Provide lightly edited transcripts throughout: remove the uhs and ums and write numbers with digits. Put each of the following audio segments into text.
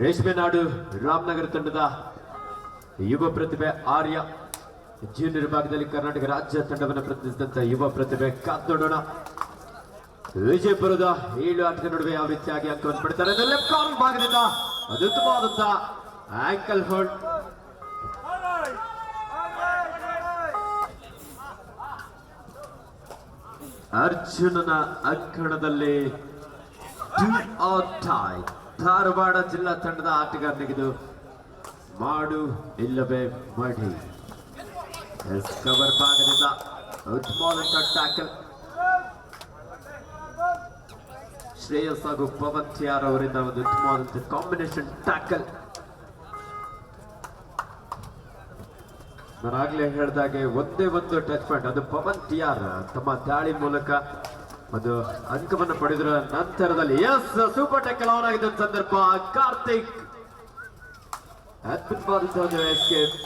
ರೇಷ್ಮೆ ನಾಡು ರಾಮನಗರ ತಂಡದ ಯುವ ಪ್ರತಿಭೆ ಆರ್ಯ, ಜೂನಿಯರ್ ವಿಭಾಗದಲ್ಲಿ ಕರ್ನಾಟಕ ರಾಜ್ಯ ತಂಡವನ್ನು ಪ್ರತಿನಿಧಿಸಿದಂತ ಯುವ ಪ್ರತಿಭೆ ಕಾತೋಡೋಣ. ವಿಜಯಪುರದ 7 ಆಟದ ನಡುವೆ ಯಾವ ರೀತಿಯಾಗಿ ಅಂಕವನ್ನು ಪಡಿತಾರೆ ಲೆಫ್ಟ್ ಕಾರ್ನರ್ ಭಾಗದಿಂದ ಅದು ಉತ್ತಮವಾದಂತ ಆಂಕಲ್ ಹೋಲ್ಡ್. ಅರ್ಜುನನ ಅಂಕಣದಲ್ಲಿ ಧಾರವಾಡ ಜಿಲ್ಲಾ ತಂಡದ ಆಟಗಾರನಿಗಿದು ಮಾಡು ಇಲ್ಲವೇ ಮಾಡಿ. ಕವರ್ ಭಾಗದಿಂದ ಉತ್ತಮವಾದಂತಹ ಟ್ಯಾಕಲ್ ಶ್ರೇಯಸ್ ಹಾಗೂ ಪವನ್ ಟಿಆರ್ ಅವರಿಂದ ಒಂದು ಉತ್ತಮವಾದಂತಹ ಕಾಂಬಿನೇಷನ್ ಟ್ಯಾಕಲ್. ನಾನಾಗ್ಲೇ ಹೇಳಿದಾಗೆ ಒಂದೇ ಒಂದು ಟಚ್ ಪಾಯಿಂಟ್, ಅದು ಪವನ್ ಟಿಆರ್ ತಮ್ಮ ದಾಳಿ ಮೂಲಕ ಒಂದು ಅಂಕವನ್ನು ಪಡೆದರ ನಂತರದಲ್ಲಿ ಸೂಪರ್ ಟ್ಯಾಕಲ್ ಆನ್ ಆಗಿದ್ದ ಸಂದರ್ಭ ಕಾರ್ತಿಕ್ ಅದ್ಭುತವಾದಂತಹ ಒಂದು ಎಸ್ಕೇಪ್.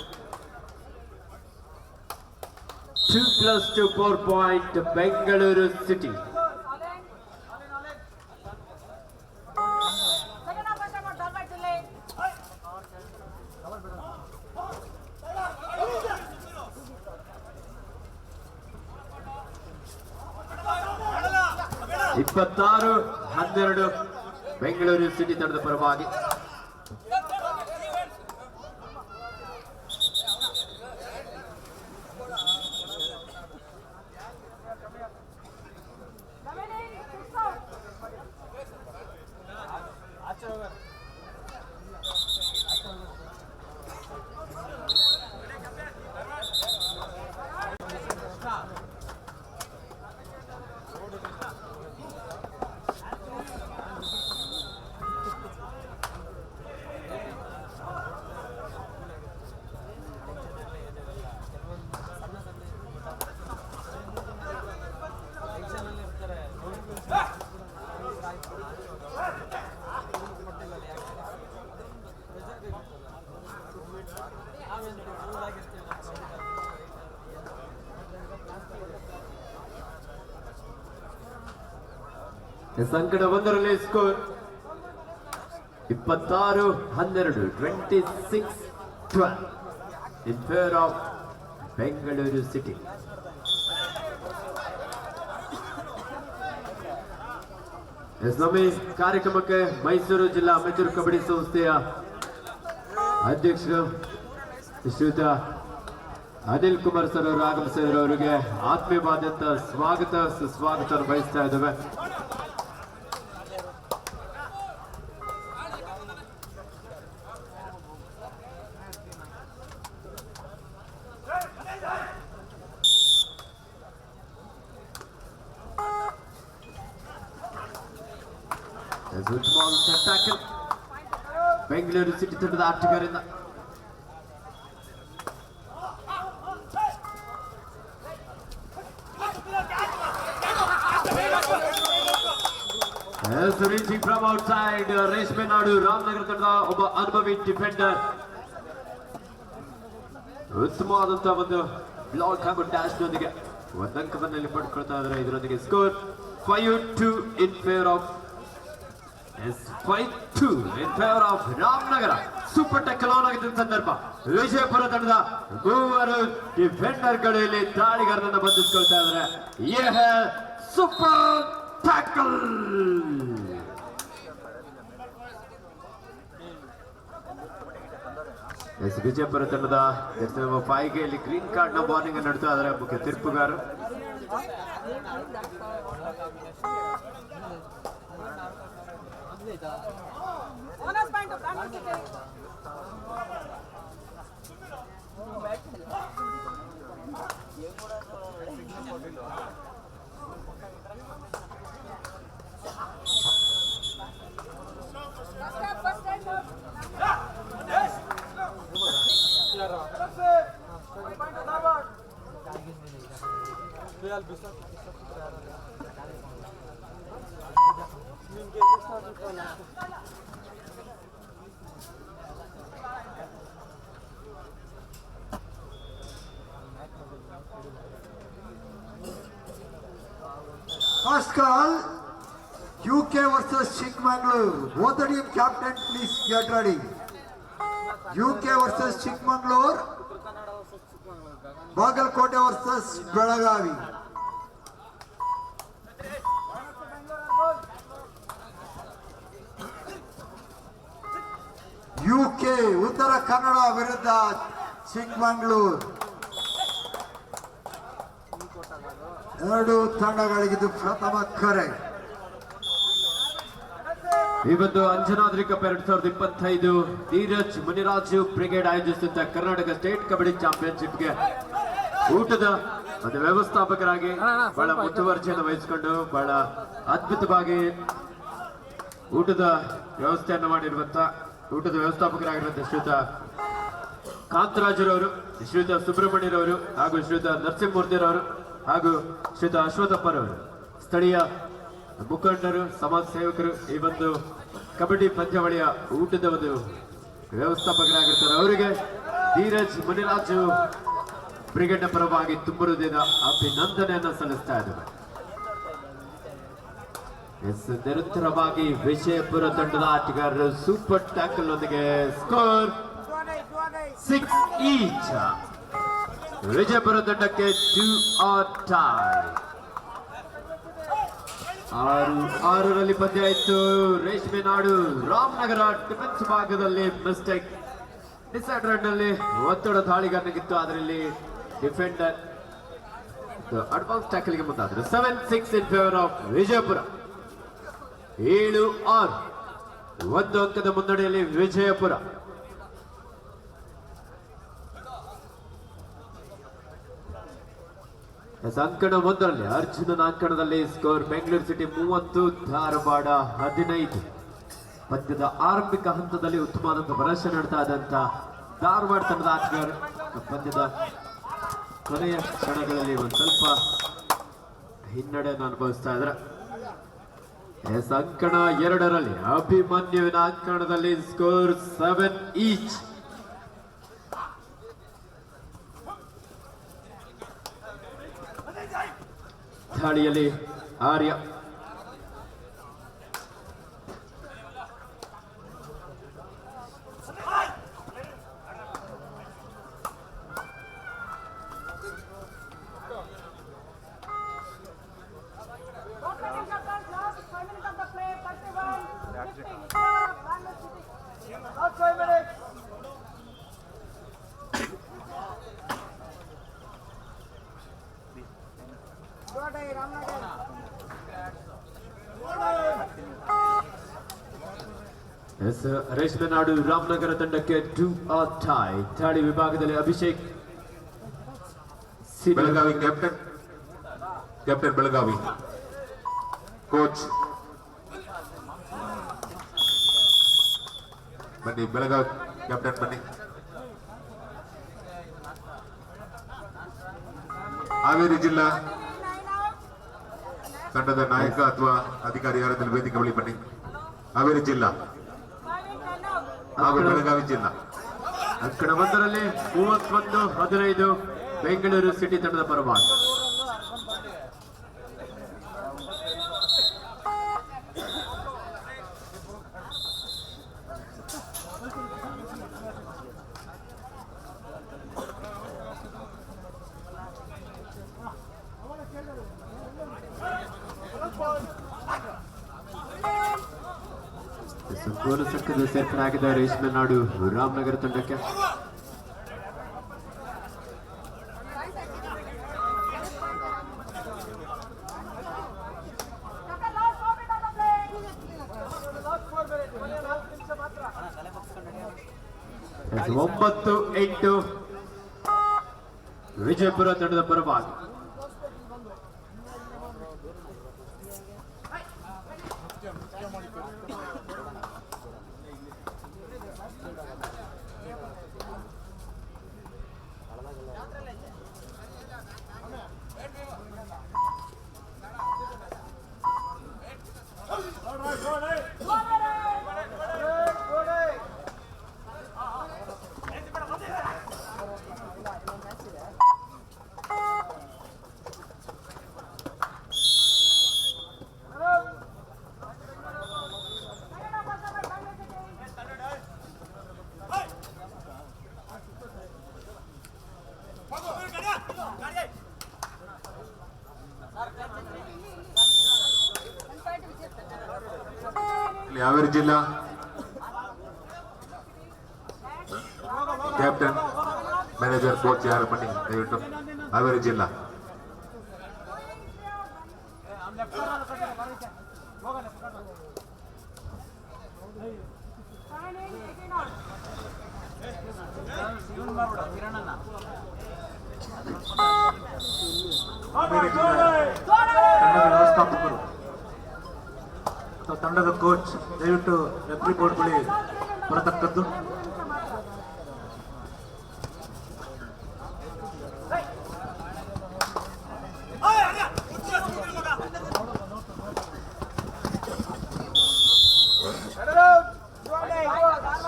2+2 4 point Bengaluru city. ಇಪ್ಪತ್ತಾರು 12 ಬೆಂಗಳೂರು ಸಿಟಿ ತಂಡದ ಪರವಾಗಿ. ಸಂಕಟ 1ರಲ್ಲಿ score 26-12 26-12 in favour of Bengaluru city. ಸ್ವಾಮಿ ಕಾರ್ಯಕ್ರಮಕ್ಕೆ ಮೈಸೂರು ಜಿಲ್ಲಾ ಅಮೆಚೂರ್ ಕಬಡ್ಡಿ ಸಂಸ್ಥೆಯ ಅಧ್ಯಕ್ಷರು ಶ್ರೀಯುತ ಅನಿಲ್ ಕುಮಾರ್ ಸರ್ ಅವರು ಆಗಮಿಸಿದರು. ಅವರಿಗೆ ಆತ್ಮೀಯವಾದಂತ ಸ್ವಾಗತ ಸುಸ್ವಾಗತ ಬಯಸ್ತಾ ಇದ್ದೇವೆ. ಬೆಂಗಳೂರು ಸಿಟಿ ತಂಡದ ಆಟಗಾರರಿಂದ ಫ್ರಮ್ ಔಟ್ಸೈಡ್ ರೇಷ್ಮೆ ನಾಡು ರಾಮನಗರ ತಂಡದ ಒಬ್ಬ ಅನುಭವಿ ಡಿಫೆಂಡರ್ ಉತ್ತಮವಾದಂತಹ ಒಂದು ಬ್ಲಾಕ್ ಹಾಗೂ ಡ್ಯಾಶ್ ನೊಂದಿಗೆ ಒಂದು ಅಂಕವನ್ನು ಪಡ್ಕೊಳ್ತಾ ಇದ್ದಾರೆ. ಇದರೊಂದಿಗೆ score 5-2 in favour of 5-2 in favour of Ramanagara. Super tackle on ಆಗಿದ್ದ ಸಂದರ್ಭ ವಿಜಯಪುರ ತಂಡದ ಮೂವರು ಡಿಫೆಂಡರ್ಗಳು ಇಲ್ಲಿ ದಾಳಿಗಾರರನ್ನು ಬಂಧಿಸಿಕೊಳ್ತಾ ಇದ್ದಾರೆ. ಸೂಪರ್ ಟ್ಯಾಕಲ್ ವಿಜಯಪುರ ತಂಡದ 5ಗೆ ಇಲ್ಲಿ ಗ್ರೀನ್ ಕಾರ್ಡ್ ನ ವಾರ್ನಿಂಗ್ ನಡೆಸ್ತಾ ಇದ್ದಾರೆ ಮುಖ್ಯ ತೀರ್ಪುಗಾರರು. First call UK versus Chikmagalur. Both the team captain, please get ready. UK versus Chikmagalur. Bagalkote versus Belagavi. UK Uttara Kannada ವಿರುದ್ಧ ಚಿಕ್ಕಮಗಳೂರು. ಎರಡು ತಂಡಗಳಿಗಿದ್ದು ಪ್ರಥಮ ಕರೆ. ಈ ಒಂದು ಅಂಜನಾದ್ರಿ ಕಪ್ 2025 ಧೀರಜ್ ಮುನಿರಾಜು ಬ್ರಿಗೇಡ್ ಆಯೋಜಿಸಿದ್ದ ಕರ್ನಾಟಕ ಸ್ಟೇಟ್ ಕಬಡ್ಡಿ ಚಾಂಪಿಯನ್ಶಿಪ್ಗೆ ಊಟದ ಒಂದು ವ್ಯವಸ್ಥಾಪಕರಾಗಿ ಬಹಳ ಮುತುವರ್ಜಿಯನ್ನು ವಹಿಸಿಕೊಂಡು ಬಹಳ ಅದ್ಭುತವಾಗಿ ಊಟದ ವ್ಯವಸ್ಥೆಯನ್ನು ಮಾಡಿರುವಂತ ಊಟದ ವ್ಯವಸ್ಥಾಪಕರಾಗಿರುವಂತಹ ಶ್ರೀಯುತ ಕಾಂತರಾಜರವರು, ಶ್ರೀಯುತ ಸುಬ್ರಹ್ಮಣ್ಯರವರು ಹಾಗೂ ಶ್ರೀಯುತ ನರಸಿಂಹಮೂರ್ತಿರವರು ಹಾಗೂ ಶ್ರೀಯುತ ಅಶ್ವಥಪ್ಪರವರು, ಸ್ಥಳೀಯ ಮುಖಂಡರು, ಸಮಾಜ ಸೇವಕರು, ಈ ಒಂದು ಕಬಡ್ಡಿ ಪಂದ್ಯಾವಳಿಯ ಊಟದ ಒಂದು ವ್ಯವಸ್ಥಾಪಕರಾಗಿರ್ತಾರೆ. ಅವರಿಗೆ ಧೀರಜ್ ಮುನಿರಾಜು ಬ್ರಿಗೇಡ್ನ ಪರವಾಗಿ ತುಂಬ ಹೃದಯದ ಅಭಿನಂದನೆಯನ್ನು ಸಲ್ಲಿಸ್ತಾ ಇದ್ದಾರೆ. ನಿರಂತರವಾಗಿ ವಿಜಯಪುರ ತಂಡದ ಆಟಗಾರರು ಸೂಪರ್ ಟ್ಯಾಕಲ್ ಒಂದಿಗೆ ಸ್ಕೋರ್ 6 ಈಚ್. ವಿಜಯಪುರ ತಂಡಕ್ಕೆ 2 ಆರ್ ಟೈ. 6 ಪಂದ್ಯ ಆಯಿತು. ರೇಷ್ಮೆ ನಾಡು ರಾಮನಗರ ಡಿಫೆನ್ಸ್ ಭಾಗದಲ್ಲಿ ಮಿಸ್ಟೇಕ್. ಡಿಸೈಡರ್ ನಲ್ಲಿ ಒತ್ತಡ ದಾಳಿಗಾರನಿಗಿತ್ತು, ಅದರಲ್ಲಿ ಡಿಫೆಂಡರ್ ಅಡ್ವಾನ್ಸ್ ಟ್ಯಾಕಲ್ಗೆ ಮುಂದಾದ್ರು. 7-6 ಇನ್ ಫೇವರ್ ಆಫ್ ವಿಜಯಪುರ. 7-6 ಒಂದು ಅಂಕದ ಮುನ್ನಡೆಯಲ್ಲಿ ವಿಜಯಪುರ. ಅಂಕಣ 1ರಲ್ಲಿ ಅರ್ಜುನನ ಅಂಕಣದಲ್ಲಿ ಸ್ಕೋರ್ ಬೆಂಗಳೂರು ಸಿಟಿ 30, ಧಾರವಾಡ 15. ಪಂದ್ಯದ ಆರಂಭಿಕ ಹಂತದಲ್ಲಿ ಉತ್ತಮವಾದಂತಹ ಭರವಸೆ ನೀಡ್ತಾ ಇದ್ದಂತ ಧಾರವಾಡ ತಂಡದ ಆಟಗಾರರು ಪಂದ್ಯದ ಕೊನೆಯ ಕ್ಷಣಗಳಲ್ಲಿ ಒಂದು ಸ್ವಲ್ಪ ಹಿನ್ನಡೆಯನ್ನು ಅನುಭವಿಸ್ತಾ ಇದ್ದಾರೆ. ಅಂಕಣ 2ರಲ್ಲಿ ಅಭಿಮನ್ಯುವಿನ ಅಂಕಣದಲ್ಲಿ ಸ್ಕೋರ್ 7 ಈಚ್. ದಾಳಿಯಲ್ಲಿ ಆರ್ಯ ರೇಷ್ಮೆ ನಾಡು ರಾಮನಗರ ತಂಡಕ್ಕೆ 2 ಆರ್ ಟೈ. ದಾಳಿ ವಿಭಾಗದಲ್ಲಿ ಅಭಿಷೇಕ್ ಬೆಳಗಾವಿ ಕ್ಯಾಪ್ಟನ್ ಬೆಳಗಾವಿ ಕೋಚ್ ಬನ್ನಿ. ಬೆಳಗಾವಿ ಕ್ಯಾಪ್ಟನ್ ಬನ್ನಿ. ಹಾವೇರಿ ಜಿಲ್ಲಾ ತಂಡದ ನಾಯಕ ಅಥವಾ ಅಧಿಕಾರಿ ಯಾರಾದ್ರೂ ವೇದಿಕೆ ಬಳಿ ಬನ್ನಿ. ಹಾವೇರಿ ಜಿಲ್ಲಾ ಹಾಗೂ ಬೆಳಗಾವಿ ಜಿಲ್ಲಾ. ಅಂಕಣ 1ರಲ್ಲಿ 31-15 ಬೆಂಗಳೂರು ಸಿಟಿ ತಂಡದ ಪರವಾಗಿ. ಗೋಲು ಸಂಖ್ಯೆದ ಸೇರ್ಪಡೆಯಾಗಿದೆ ರೇಷ್ಮೆ ನಾಡು ರಾಮನಗರ ತಂಡಕ್ಕೆ. ಒಂಬತ್ತು 8 ವಿಜಯಪುರ ತಂಡದ ಪರವಾಗಿ. ಹಾವೇರಿ ಜಿಲ್ಲಾ ಕ್ಯಾಪ್ಟನ್ ಮ್ಯಾನೇಜರ್ ಕೋಚ್ ಯಾರು ಬನ್ನಿ ದಯವಿಟ್ಟು. ಹಾವೇರಿ ಜಿಲ್ಲಾ ತಂಡದ ವ್ಯವಸ್ಥಾಪಕರು ಅಥವಾ ತಂಡದ ಕೋಚ್ ದಯವಿಟ್ಟು ರೆಫ್ರಿ ಬೋರ್ಡ್ ಬಳಿ ಬರತಕ್ಕದ್ದು.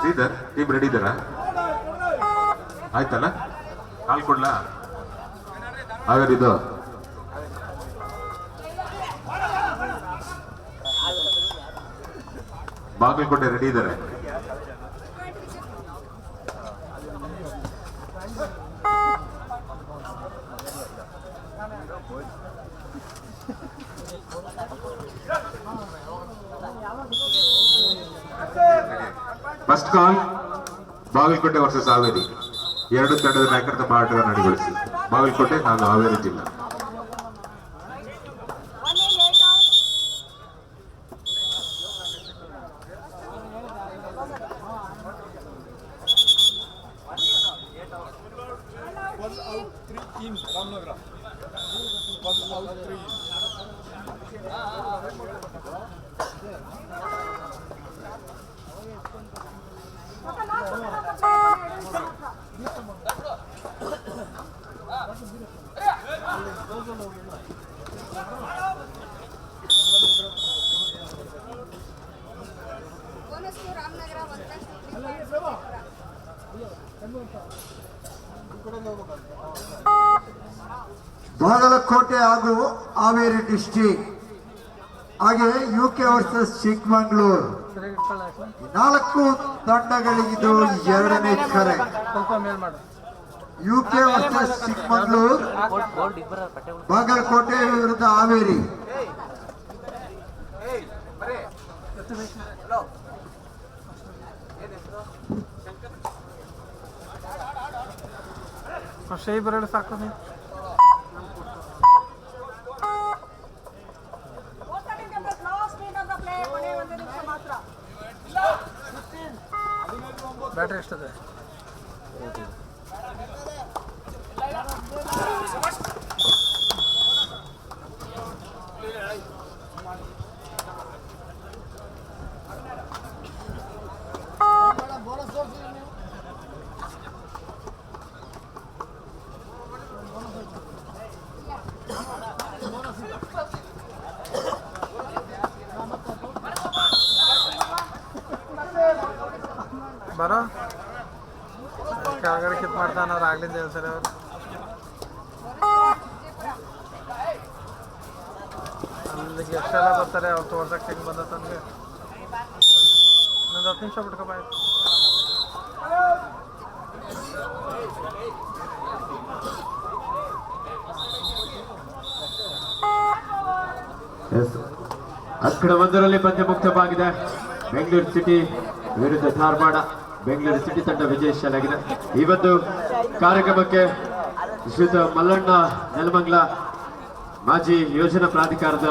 ಶ್ರೀಧರ್ ಟೀಮ್ ರೆಡಿ ಇದ್ದಾರಾ? ಆಯ್ತಲ್ಲ, ಕಾಲ್ ಕೊಡ್ಲಾ? ಹಾಗಾದ್ರೆ ಬಾಗಲಕೋಟೆ ರೆಡಿ ಇದ್ದಾರೆ. First call Bagalkote versus Haveri. ಎರಡು ತಂಡದ ನಾಯಕರ ತಮ್ಮ ಆಟಗಾರ ನಡೆಗೊಳಿಸಿ. ಬಾಗಲಕೋಟೆ ಹಾಗೂ ಹಾವೇರಿ ಜಿಲ್ಲಾ. ಬಾಗಲಕೋಟೆ ಹಾಗೂ ಹಾವೇರಿ ಡಿಸ್ಟ್ರಿಕ್ಟ್ ಹಾಗೆ ಯುಕೆ ವರ್ಸಸ್ ಚಿಕ್ಕಮಂಗ್ಳೂರು. 4 ತಂಡಗಳಿಗಿದು ಎರಡನೇ ಕರೆ. ಯುಕೆ ವರ್ಸಸ್ ಚಿಕ್ಕಮಂಗ್ಳೂರು, ಬಾಗಲಕೋಟೆ ವಿರುದ್ಧ ಹಾವೇರಿ. ಬರಲು ಸಾಕು. ಬ್ಯಾಟ್ರಿ ಎಷ್ಟದೆ? ಬರೋ ಕೆಳಗಡೆ ಕಿಪ್ ಮಾಡ್ತಾನ ಅವ್ರು ಆಗ್ಲಿಂದ ಹೇಳ್ತಾರೆ. ಅವರು ಅಲ್ಲಿಗೆ ಎಷ್ಟೆಲ್ಲ ಬರ್ತಾರೆ ಅವ್ರು ತೋರ್ಸಕ್ಕೆ ಹೆಂಗೆ ಬಂದತ್ತಂದ್ರೆ ಇನ್ನೊಂದು 10 ನಿಮಿಷ ಬಿಟ್ಕೊಬ. ಅಕ್ಕಡ ಒಂದರಲ್ಲಿ ಪಂದ್ಯ ಮುಕ್ತವಾಗಿದೆ. ಬೆಂಗಳೂರು ಸಿಟಿ ವಿರುದ್ಧ ಧಾರವಾಡ. ಬೆಂಗಳೂರು ಸಿಟಿ ತಂಡ ವಿಜಯಶಾಲಿಯಾಗಿದೆ. ಈ ಒಂದು ಕಾರ್ಯಕ್ರಮಕ್ಕೆ ಶ್ರೀಯುತ ಮಲ್ಲಣ್ಣ ನೆಲಮಂಗಲ ಮಾಜಿ ಯೋಜನಾ ಪ್ರಾಧಿಕಾರದ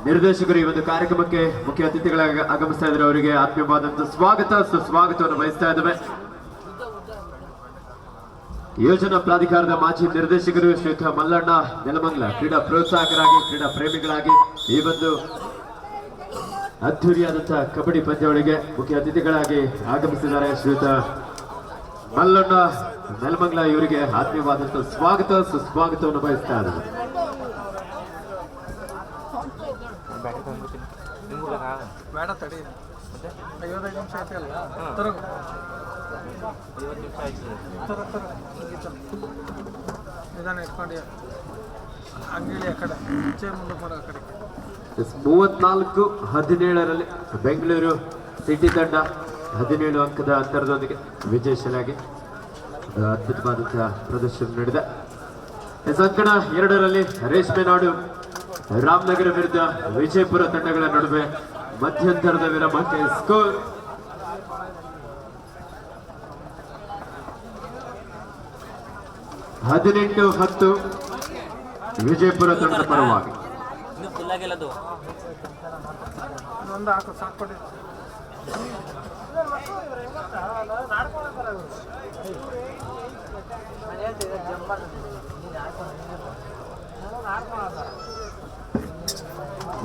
ನಿರ್ದೇಶಕರು ಈ ಒಂದು ಕಾರ್ಯಕ್ರಮಕ್ಕೆ ಮುಖ್ಯ ಅತಿಥಿಗಳಾಗಿ ಆಗಮಿಸ್ತಾ ಇದ್ದಾರೆ. ಅವರಿಗೆ ಆತ್ಮೀಯವಾದಂತಹ ಸ್ವಾಗತ ಸುಸ್ವಾಗತವನ್ನು ಬಯಸ್ತಾ ಇದ್ದೇವೆ. ಯೋಜನಾ ಪ್ರಾಧಿಕಾರದ ಮಾಜಿ ನಿರ್ದೇಶಕರು ಶ್ರೀಯುತ ಮಲ್ಲಣ್ಣ ನೆಲಮಂಗಲ ಕ್ರೀಡಾ ಪ್ರೋತ್ಸಾಹಕರಾಗಿ, ಕ್ರೀಡಾ ಪ್ರೇಮಿಗಳಾಗಿ ಈ ಒಂದು ಅದ್ಧೂರಿಯಾದಂತಹ ಕಬಡ್ಡಿ ಪಂದ್ಯಾವಳಿಗೆ ಮುಖ್ಯ ಅತಿಥಿಗಳಾಗಿ ಆಗಮಿಸಿದ್ದಾರೆ. ಶ್ರೀಯುತ ಮಲ್ಲಣ್ಣ ನೆಲಮಂಗಲ ಇವರಿಗೆ ಆತ್ಮೀಯವಾದಂತಹ ಸ್ವಾಗತ ಸುಸ್ವಾಗತವನ್ನು ಬಯಸ್ತಾ ಇದ್ದಾರೆ. ಬೇಡ ತಡಿ, 55 ನಿಮಿಷ ಆಯ್ತಲ್ಲ. ನಿಧಾನ ಇಟ್ಕೊಂಡು ಅಂಗಡಿ ಆ ಕಡೆ ಮುಂದೆ ಬರೋ ಆ ಕಡೆ. 34-17ರಲ್ಲಿ ಬೆಂಗಳೂರು ಸಿಟಿ ತಂಡ 17 ಅಂಕದ ಅಂತರದೊಂದಿಗೆ ವಿಜಯಶಾಲಿಯಾಗಿ ಅದ್ಭುತವಾದಂತಹ ಪ್ರದರ್ಶನ ನೀಡಿದೆ. ಅಂಕಣ 2ರಲ್ಲಿ ರೇಷ್ಮೆ ನಾಡು ರಾಮನಗರ ವಿರುದ್ಧ ವಿಜಯಪುರ ತಂಡಗಳ ನಡುವೆ ಮಧ್ಯಂತರದ ವಿರಾಮಕ್ಕೆ ಸ್ಕೋರ್ 18-10 ವಿಜಯಪುರ ತಂಡದ ಪರವಾಗಿ. ಒಂದು ಹಾಕು ಸಾಕು.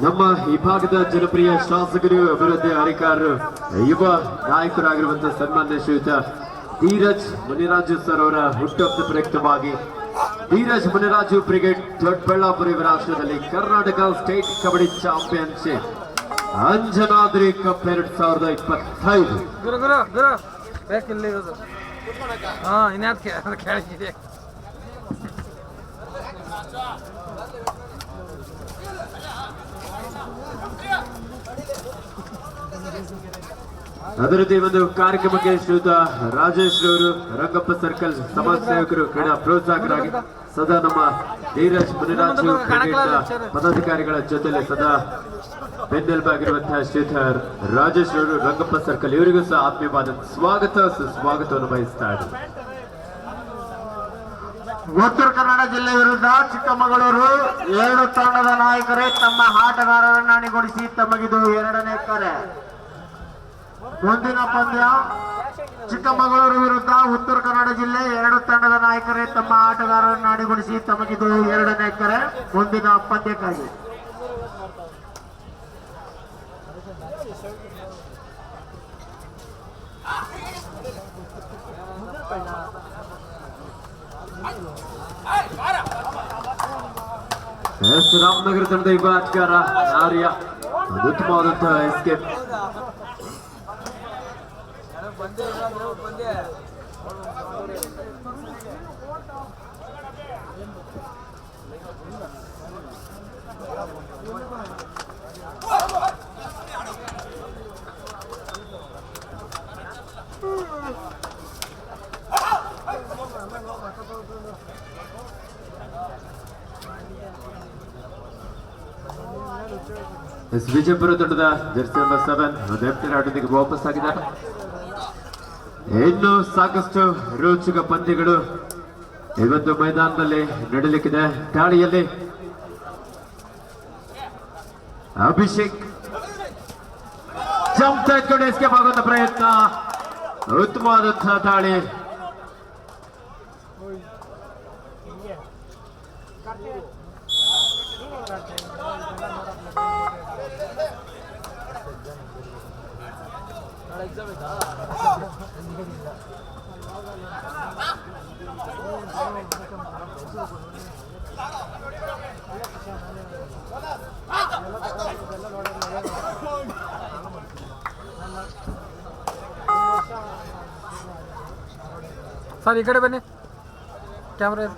ನಮ್ಮ ಈ ಭಾಗದ ಜನಪ್ರಿಯ ಶಾಸಕರು, ಅಭಿವೃದ್ಧಿ ಅಧಿಕಾರರು, ಯುವ ನಾಯಕರಾಗಿರುವಂತಹ ಸನ್ಮಾನ್ಯ ಶ್ರೀಯುತ ಧೀರಜ್ ಮುನಿರಾಜು ಸರ್ ಅವರ ಹುಟ್ಟುಹಬ್ಬದ ಪ್ರಯುಕ್ತವಾಗಿ ಧೀರಜ್ ಮುನಿರಾಜು ಬ್ರಿಗೇಡ್ ದೊಡ್ಡಬಳ್ಳಾಪುರ ರಾಷ್ಟ್ರದಲ್ಲಿ Karnataka state kabaddi championship Anjanadri cup 2025 ಗುರು ಗುರು ಗುರು ಬೇಕಿಲ್ಲ ಇರೋದು. ಹಾ ಇನ್ಯಾತ್ ಕೇಳಿದೆ. ಅದೇ ರೀತಿ ಒಂದು ಕಾರ್ಯಕ್ರಮಕ್ಕೆ ಶ್ರೀಯುತ ರಾಜೇಶ್ ಅವರು, ರಂಗಪ್ಪ ಸರ್ಕಲ್ ಸಮಾಜ ಸೇವಕರು, ಕ್ರೀಡಾ ಪ್ರೋತ್ಸಾಹಕರಾಗಿ ಸದಾ ನಮ್ಮ ಧೀರಜ್ ಮುನಿರಾಜು ಪದಾಧಿಕಾರಿಗಳ ಜೊತೆಲೆ ಸದಾ ಬೆನ್ನೆಲುಬಾಗಿರುವಂತಹ ಶ್ರೀಯುತ ರಾಜೇಶ್ ಅವರು, ರಂಗಪ್ಪ ಸರ್ಕಲ್ ಇವರಿಗೂ ಸಹ ಆತ್ಮೀಯವಾದ ಸುಸ್ವಾಗತವನ್ನು ಬಯಸ್ತಾ ಇದ್ದಾರೆ. ಉತ್ತರ ಕನ್ನಡ ಜಿಲ್ಲೆ ವಿರುದ್ಧ ಚಿಕ್ಕಮಗಳೂರು 2 ತಂಡದ ನಾಯಕರೇ ತಮ್ಮ ಆಟಗಾರರನ್ನು ಅಣಿಗೊಳಿಸಿ ತಮಗಿದು 2ನೇ ಕರೆ. ಮುಂದಿನ ಪಂದ್ಯ ಚಿಕ್ಕಮಗಳೂರು ವಿರುದ್ಧ ಉತ್ತರ ಕನ್ನಡ ಜಿಲ್ಲೆ 2 ತಂಡದ ನಾಯಕರೇ ತಮ್ಮ ಆಟಗಾರರನ್ನು ಅಣಿಗೊಳಿಸಿ ತಮಗಿದು 2ನೇ ಕರೆ. ಮುಂದಿನ ಪಂದ್ಯಕ್ಕಾಗಿ ರಾಮನಗರ ತಂಡದ ಯುವ ಆಟಗಾರ ಆರ್ಯ ಉತ್ತಮವಾದಂತಹ ಎಸ್ಕೇಪ್. ವಿಜಯಪುರ ತಂಡದ ಜರ್ಸಿ ನಂಬರ್ 7 ಲೆಫ್ಟ್ ಆಟದೊಂದಿಗೆ ವಾಪಸ್ ಆಗಿದ್ದಾರೆ. ಇನ್ನು ಸಾಕಷ್ಟು ರೋಚಕ ಪಂದ್ಯಗಳು ಇವತ್ತು ಮೈದಾನದಲ್ಲಿ ನಡೆಯಲಿಕ್ಕಿದೆ. ದಾಳಿಯಲ್ಲಿ ಅಭಿಷೇಕ್ ಜಂಪ್ ತೆಗೆದುಕೊಂಡು ಎಸ್ಕೇಪ್ ಆಗುವಂತ ಪ್ರಯತ್ನ, ಉತ್ತಮವಾದಂತಹ ದಾಳಿ. ಸರ್ ಈ ಕಡೆ ಬನ್ನಿ, ಕ್ಯಾಮ್ರಾ ಇದೆ.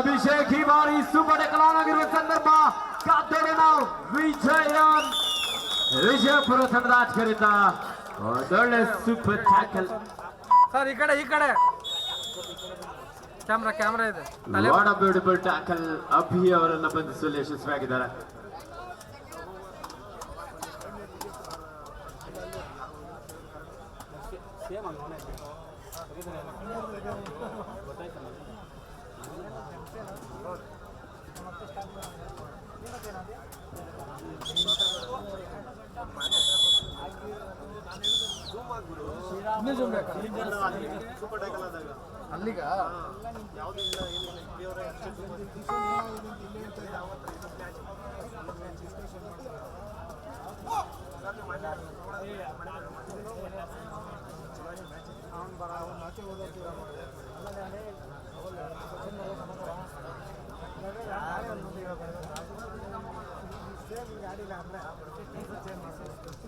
ಅಭಿಷೇಕ್ ಈ ಬಾರಿ ಸೂಪರ್ ಟೆಕ್ಲಾನ್ ಆಗಿರುವ ಸಂದರ್ಭ ಕಾತೋಡೆ ನಾವು ವಿಜಯಪುರ ತಂಡದ ಆಟಗಾರರಿಂದ ಒಳ್ಳೆ ಸೂಪರ್ ಟ್ಯಾಕಲ್. ಸರ್ ಈ ಕಡೆ ಕ್ಯಾಮ್ರಾ ಇದೆ. What a beautiful tackle. Abhi ಅವರನ್ನ ಬಂಧಿಸುವಲ್ಲಿ ಯಶಸ್ವಿಯಾಗಿದ್ದಾರೆ. ಅಲ್ಲಿಗ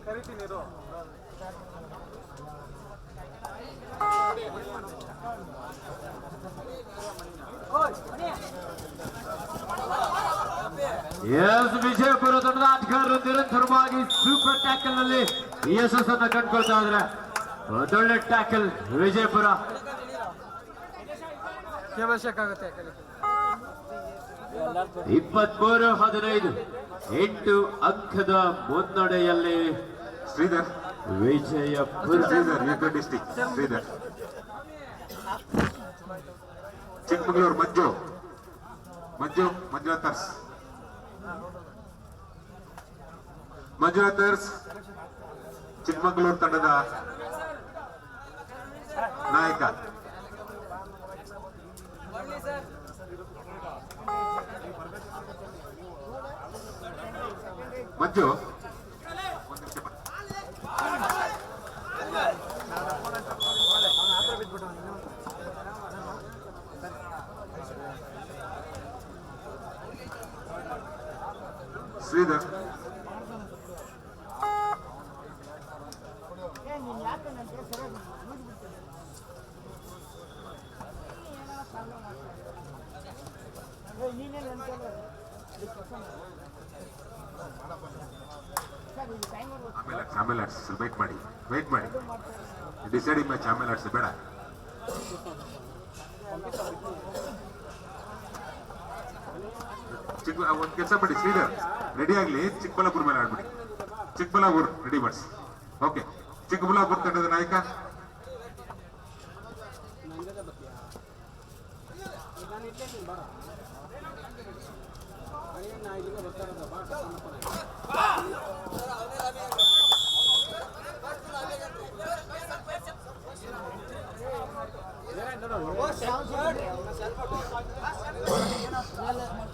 ಕರಿತೀನಿ. ಎಸ್ ವಿಜಯಪುರ ತಂಡದ ಆಟಗಾರರು ನಿರಂತರವಾಗಿ ಸೂಪರ್ ಟ್ಯಾಕಲ್ ನಲ್ಲಿ ಯಶಸ್ಸನ್ನು ಕಂಡುಕೊಳ್ತಾ ಇದ್ರೆ ಒಂದೊಳ್ಳೆ ಟ್ಯಾಕಲ್ ವಿಜಯಪುರ. ಕೇವಲಕ್ಕಾಗುತ್ತೆ 23-15 8 ಅಂಕದ ಮುನ್ನಡೆಯಲ್ಲಿ ಶ್ರೀಧರ್ ವಿಜಯಪುರ. Shridhar UK district Shridhar. ಚಿಕ್ಕಮಗಳೂರು ಮಂಜುನಾಥರ್ಸ್ ಚಿಕ್ಕಮಗಳೂರು ತಂಡದ ನಾಯಕ. ಮಂಜು ಶ್ರೀಧರ್ ಆಮೇಲೆ ಆಡ್ಸಿ ವೆಯ್ಟ್ ಮಾಡಿ ಡಿಸೈಡಿಂಗ್ ಮ್ಯಾಚ್ ಆಮೇಲೆ ಆಡ್ಸಿ ಬೇಡ. ಒಂದ್ ಕೆಲಸ ಮಾಡಿ ಶ್ರೀಧರ್ ರೆಡಿ ಆಗ್ಲಿ, ಚಿಕ್ಕಬಳ್ಳಾಪುರ ಮೇಲೆ ಆಡ್ಬಿಡಿ. ಚಿಕ್ಕಬಳ್ಳಾಪುರ ರೆಡಿ ಮಾಡಿಸಿ. ಓಕೆ, ಚಿಕ್ಕಬಳ್ಳಾಪುರ ತಂಡದ ನಾಯಕ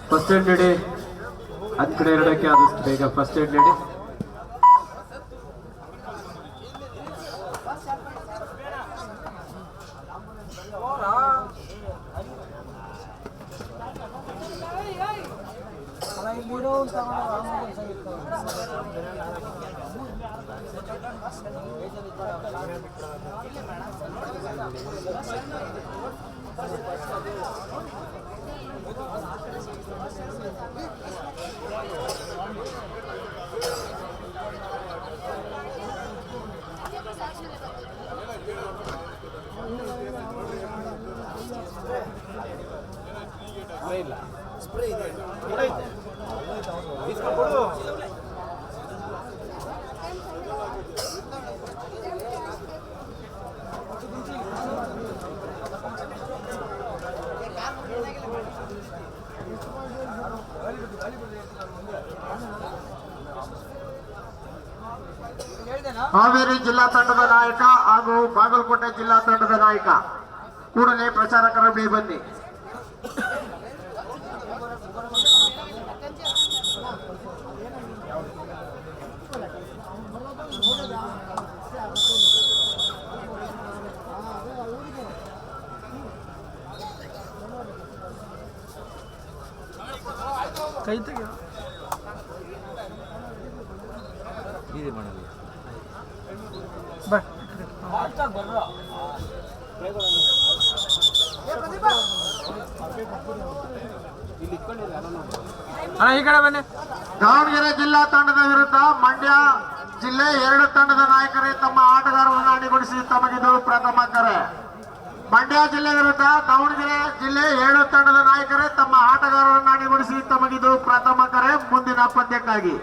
ಫಸ್ಟ್ ಏಡ್ ನೀಡಿ. ಹತ್ತು ಕಡೆ 2ಕ್ಕೆ ಆದಷ್ಟು ಬೇಗ ಫಸ್ಟ್ ಏಡ್ ನೀಡಿ. ಹಾವೇರಿ ಜಿಲ್ಲಾ ತಂಡದ ನಾಯಕ ಹಾಗೂ ಬಾಗಲಕೋಟೆ ಜಿಲ್ಲಾ ತಂಡದ ನಾಯಕ ಕೂಡಲೇ ಪ್ರಚಾರಕರ ಬಳಿ ಬನ್ನಿ. ಕೈ ತೆಗೆ ಈ ಕಡೆ ಬನ್ನಿ. ದಾವಣಗೆರೆ ಜಿಲ್ಲಾ ತಂಡದ ವಿರುದ್ಧ ಮಂಡ್ಯ ಜಿಲ್ಲೆ 2 ತಂಡದ ನಾಯಕರೇ ತಮ್ಮ ಆಟಗಾರರನ್ನು ಅಣಿಗೊಳಿಸಿ ತಮಗಿದು ಪ್ರಥಮ ಕರೆ. ಮಂಡ್ಯ ಜಿಲ್ಲೆ ವಿರುದ್ಧ ದಾವಣಗೆರೆ ಜಿಲ್ಲೆ 2 ತಂಡದ ನಾಯಕರೇ ತಮ್ಮ ಆಟಗಾರರನ್ನು ಅಣಿಗೊಳಿಸಿ ತಮಗಿದು ಪ್ರಥಮ ಕರೆ. ಮುಂದಿನ ಪಂದ್ಯಕ್ಕಾಗಿ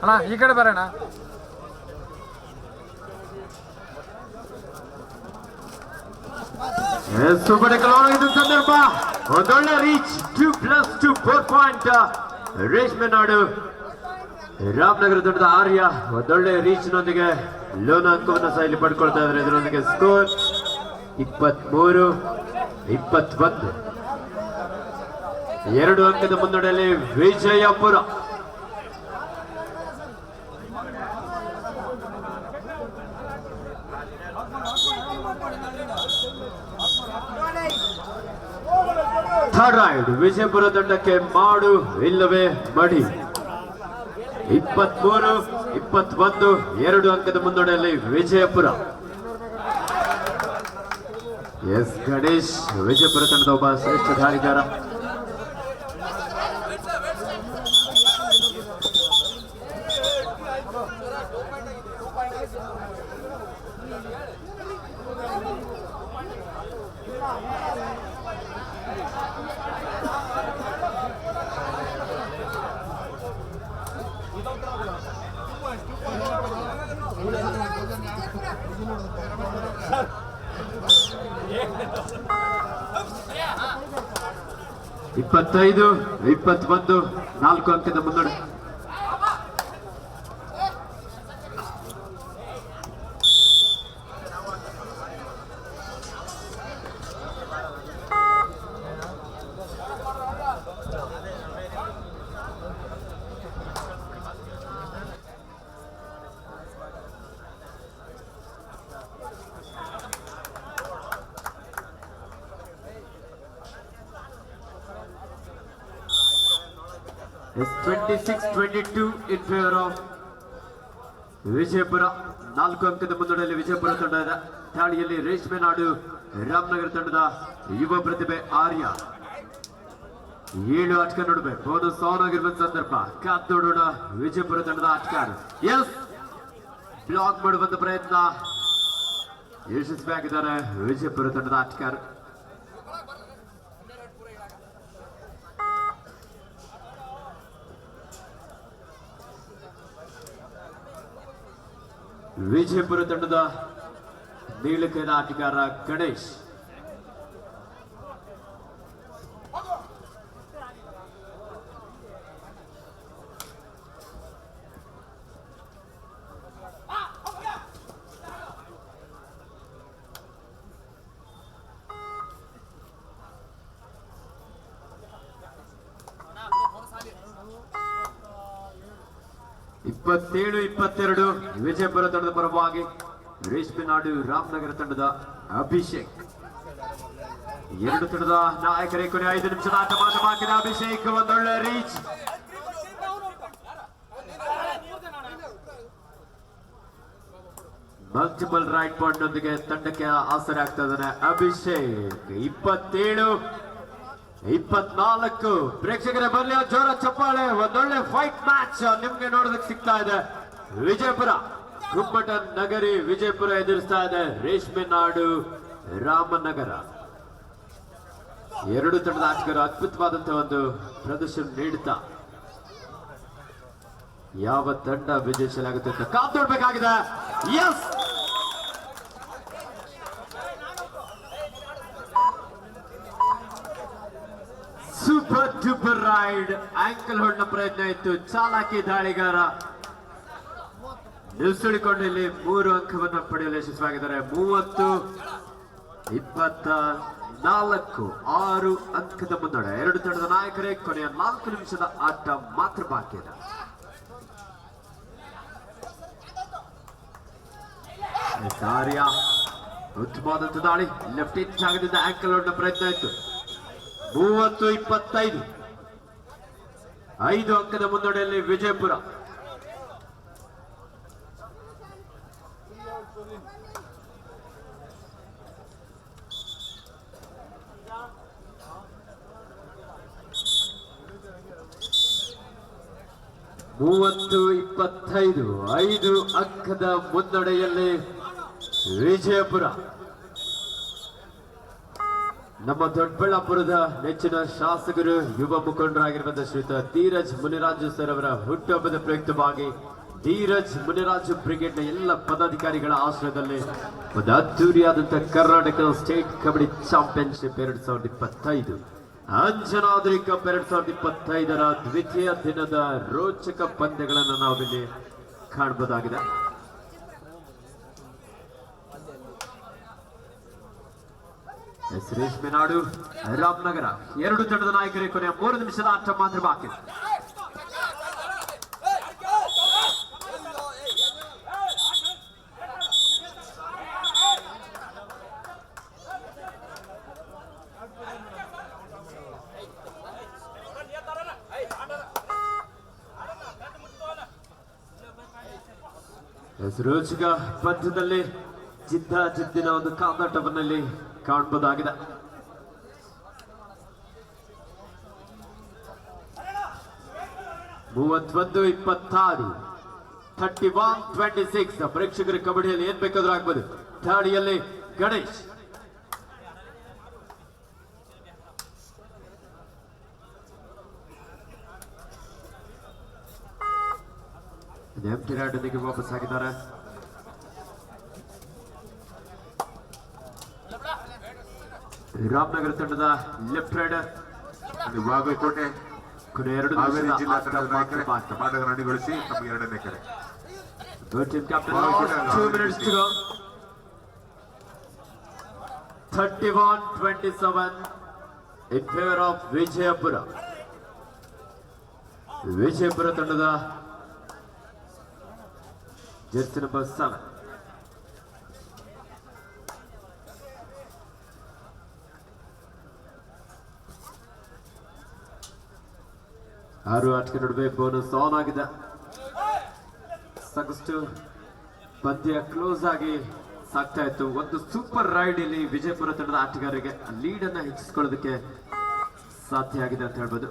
ಅಣ್ಣ ಈ ಕಡೆ ಬರೋಣ. ಸೂಪರ್ ಟೆಕ್ನಾಲಜಿ ಸಂದರ್ಭ ಒಂದೊಳ್ಳೆ ರೀಚ್ 2+2 4 ಪಾಯಿಂಟ್ ರೇಷ್ಮೆ ನಾಡು ರಾಮನಗರ ತಂಡದ ಆರ್ಯ ಒಂದೊಳ್ಳೆ ರೀಚ್ ನೊಂದಿಗೆ ಲೋನ ಅಂಕವನ್ನು ಸಹ ಇಲ್ಲಿ ಪಡ್ಕೊಳ್ತಾ ಇದ್ದಾರೆ. ಇದರೊಂದಿಗೆ ಸ್ಕೋರ್ 23-21 2 ಅಂಕದ ಮುನ್ನಡೆಯಲ್ಲಿ ವಿಜಯಪುರ. ಥರ್ಡ್ ರೈಡ್ ವಿಜಯಪುರ ತಂಡಕ್ಕೆ ಮಾಡು ಇಲ್ಲವೇ ಮಡಿ. 23, 21 2 ಅಂಕದ ಮುನ್ನಡೆಯಲ್ಲಿ ವಿಜಯಪುರ. ಎಸ್ ಗಣೇಶ್ ವಿಜಯಪುರ ತಂಡದ ಒಬ್ಬ ಶ್ರೇಷ್ಠ ದಾಳಿಗಾರ. ಇಪ್ಪತ್ತೈದು 21 4 ಅಂಕದ ಮುನ್ನಡೆ. It's 26-22 in favor of Vijayapura. 4 ಅಂಕದ ಮುನ್ನಡೆಯಲ್ಲಿ ವಿಜಯಪುರ ತಂಡದ ದಾಳಿಯಲ್ಲಿ ರೇಷ್ಮೆ ನಾಡು ರಾಮನಗರ ತಂಡದ ಯುವ ಪ್ರತಿಭೆ ಆರ್ಯ. 7 ಆಟಗಾರ ನಡುವೆ ಬೋನಸ್ ಆನ್ ಆಗಿರುವ ಸಂದರ್ಭ ಕಾದ್ ನೋಡೋಣ. ವಿಜಯಪುರ ತಂಡದ ಆಟಗಾರ ಎಸ್ ಬ್ಲಾಕ್ ಮಾಡುವಂತ ಪ್ರಯತ್ನ ಯಶಸ್ವಿಯಾಗಿದ್ದಾರೆ ವಿಜಯಪುರ ತಂಡದ ಆಟಗಾರ. ವಿಜಯಪುರ ತಂಡದ ನೀಲಕೈದ ಆಟಗಾರ ಗಣೇಶ್. ಇಪ್ಪತ್ತೇಳು 22 ವಿಜಯಪುರ ತಂಡದ ಪರವಾಗಿ ರೇಷ್ಮೆ ನಾಡು ರಾಮನಗರ ತಂಡದ ಅಭಿಷೇಕ್. 2 ತಂಡದ ನಾಯಕರೇ ಕೊನೆ 5 ನಿಮಿಷದ ಆಟ ಮಾತ್ರ ಬಾಕಿದೆ. ಅಭಿಷೇಕ್ ಒಂದೊಳ್ಳೆ ರೀಚ್. ಮಲ್ಟಿಪಲ್ ರೈಟ್ ಪಾಯಿಂಟ್ ನೊಂದಿಗೆ ತಂಡಕ್ಕೆ ಆಸರೆ ಆಗ್ತಾ ಇದ್ದಾನೆ ಅಭಿಷೇಕ್. 27-24 ಪ್ರೇಕ್ಷಕರೇ ಬರಲಿ ಜೋರ ಚಪ್ಪಾಳೆ. ಒಂದೊಳ್ಳೆ ಫೈಟ್ ಮ್ಯಾಚ್ ನಿಮ್ಗೆ ನೋಡೋದಕ್ಕೆ ಸಿಗ್ತಾ ಇದೆ. ವಿಜಯಪುರ ಗುಮ್ಮಟ ನಗರಿ ವಿಜಯಪುರ ಎದುರಿಸ್ತಾ ಇದೆ ರೇಷ್ಮೆ ನಾಡು ರಾಮನಗರ. 2 ತಂಡದ ಆಟಗಾರರು ಅದ್ಭುತವಾದಂತಹ ಒಂದು ಪ್ರದರ್ಶನ ನೀಡುತ್ತಾ ಯಾವ ತಂಡ ವಿಜಯಶಾಲಿಯಾಗುತ್ತೆ ಅಂತ ಕಾದು ನೋಡ್ಬೇಕಾಗಿದೆ. Yes super duper raid. Ankle hold ನ ಪ್ರಯತ್ನ ಇತ್ತು. ಚಾಲಾಕಿ ದಾಳಿಗಾರ ನಿಲ್ಸುಳಿಕೊಂಡು ಇಲ್ಲಿ 3 ಅಂಕವನ್ನು ಪಡೆಯಲು ಯಶಸ್ವಿಯಾಗಿದ್ದಾರೆ. 30-24 6 ಅಂಕದ ಮುನ್ನಡೆ. 2 ತಂಡದ ನಾಯಕರೇ ಕೊನೆಯ 4 ನಿಮಿಷದ ಆಟ ಮಾತ್ರ ಬಾಕಿ ಇದೆ. ಕಾರ್ಯ ಉತ್ತಮವಾದಂತ ದಾಳಿ. ಲೆಫ್ಟ್ ಹಿಟ್ ಜಾಗದಿಂದ ಆಂಕಲ್ ಹೋಲ್ಡ್ ನ ಪ್ರಯತ್ನ ಇತ್ತು. 30-25 5 ಅಂಕದ ಮುನ್ನಡೆಯಲ್ಲಿ ವಿಜಯಪುರ. ಮೂವತ್ತು 25 5 ಅಂಕದ ಮುನ್ನಡೆಯಲ್ಲಿ ವಿಜಯಪುರ. ನಮ್ಮ ದೊಡ್ಡಬಳ್ಳಾಪುರದ ನೆಚ್ಚಿನ ಶಾಸಕರು ಯುವ ಮುಖಂಡರಾಗಿರುವಂತಹ ಶ್ರೀಯುತ ಧೀರಜ್ ಮುನಿರಾಜು ಸರ್ ಅವರ ಹುಟ್ಟುಹಬ್ಬದ ಪ್ರಯುಕ್ತವಾಗಿ ಧೀರಜ್ ಮುನಿರಾಜು ಬ್ರಿಗೇಡ್ನ ಎಲ್ಲ ಪದಾಧಿಕಾರಿಗಳ ಆಶ್ರಯದಲ್ಲಿ ಒಂದು ಅದ್ದೂರಿಯಾದಂತಹ Karnataka state kabaddi championship 2025 Anjanadri cup 2025ರ ದ್ವಿತೀಯ ದಿನದ ರೋಚಕ ಪಂದ್ಯಗಳನ್ನು ನಾವಿಲ್ಲಿ ಕಾಣಬಹುದಾಗಿದೆ. ರೇಷ್ಮೆ ನಾಡು ರಾಮನಗರ 2 ತಂಡದ ನಾಯಕರೇ ಕೊನೆಯ 3 ನಿಮಿಷದ ಆಟ ಮಾತ್ರ ಬಾಕಿ. ರೋಚಕ ಪಂದ್ಯದಲ್ಲಿ ಜಿದ್ದಿನ ಒಂದು ಕಾದಾಟವನ್ನಲ್ಲಿ ಕಾಣಬಹುದಾಗಿದೆ. ಮೂವತ್ತೊಂದು 26 31-26. ಪ್ರೇಕ್ಷಕರ ಕಬಡ್ಡಿಯಲ್ಲಿ ಏನ್ ಬೇಕಾದ್ರೂ ಆಗ್ಬೋದು. ದಾಳಿಯಲ್ಲಿ ಗಣೇಶ್, ಎಂಟಿರಾಡನಿಗೆ ವಾಪಸ್ ಆಗಿದ್ದಾರೆ. ರಾಮನಗರ ತಂಡದ ಲೆಫ್ಟ್ ರೈಡರ್ ಬಾಗಲಕೋಟೆ ಕೊನೆ 2 ಹಾವೇರಿ ಜಿಲ್ಲಾ ನಿಮಿಷದ ತಂಡದ ನಾಯಕರೇ ಆಟಗಾರರನ್ನು ಅಣಿಗೊಳಿಸಿ ತಮಗೆ 2ನೇ ಕರೆ. team captain lost 2 minutes to go. 31-27 in favor of Vijayapura. Vijayapura ತಂಡದ ಜರ್ಸಿ ನಂಬರ್ 7. ಆರು ಆಟಕ್ಕೆ ನಡುವೆ ಬೋನಸ್ ಆನ್ ಆಗಿದೆ. ಸಾಕಷ್ಟು ಪಂದ್ಯ ಕ್ಲೋಸ್ ಆಗಿ ಸಾಗ್ತಾ ಇತ್ತು. ಒಂದು ಸೂಪರ್ ರೈಡ್ ಇಲ್ಲಿ ವಿಜಯಪುರ ತಂಡದ ಆಟಗಾರರಿಗೆ ಲೀಡ್ ಅನ್ನ ಹೆಚ್ಚಿಸಿಕೊಳ್ಳೋದಕ್ಕೆ ಸಾಧ್ಯ ಆಗಿದೆ ಅಂತ ಹೇಳ್ಬೋದು.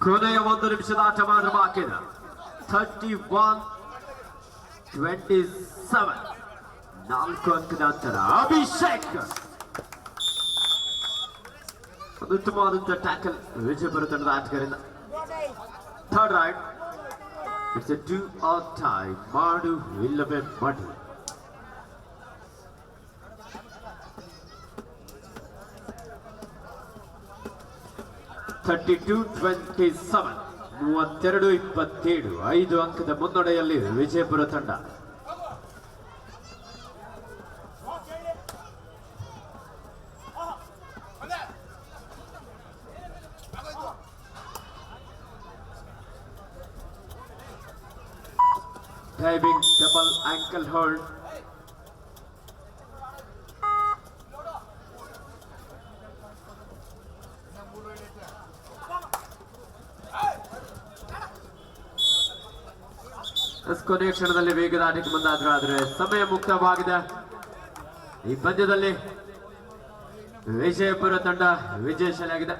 ಕೊನೆಯ 1 ನಿಮಿಷದ ಆಟ ಮಾತ್ರ ಬಾಕಿ ಇದೆ. 31-27 4 ಅಂಕದ ಅಂತರ. ಅಭಿಷೇಕ್ ಒಂದು ಉತ್ತಮವಾದಂತಹ ಟ್ಯಾಕಲ್ ವಿಜಯಪುರ ತಂಡದ ಆಟಗಾರರಿಂದ. Third raid. It's a do or die, ಮಾಡು ಇಲ್ಲವೇ ಮಡು. (32-27) 32-27 5 ಅಂಕದ ಮುನ್ನಡೆಯಲ್ಲಿ ವಿಜಯಪುರ ತಂಡ. Diving double ankle hold. ಕೊನೆಯ ಕ್ಷಣದಲ್ಲಿ ವೇಗದ ಆಟಕ್ಕೆ ಮುಂದಾದ್ರು, ಆದರೆ ಸಮಯ ಮುಕ್ತವಾಗಿದೆ. ಈ ಪಂದ್ಯದಲ್ಲಿ ವಿಜಯಪುರ ತಂಡ ವಿಜಯಶಾಲಿಯಾಗಿದೆ.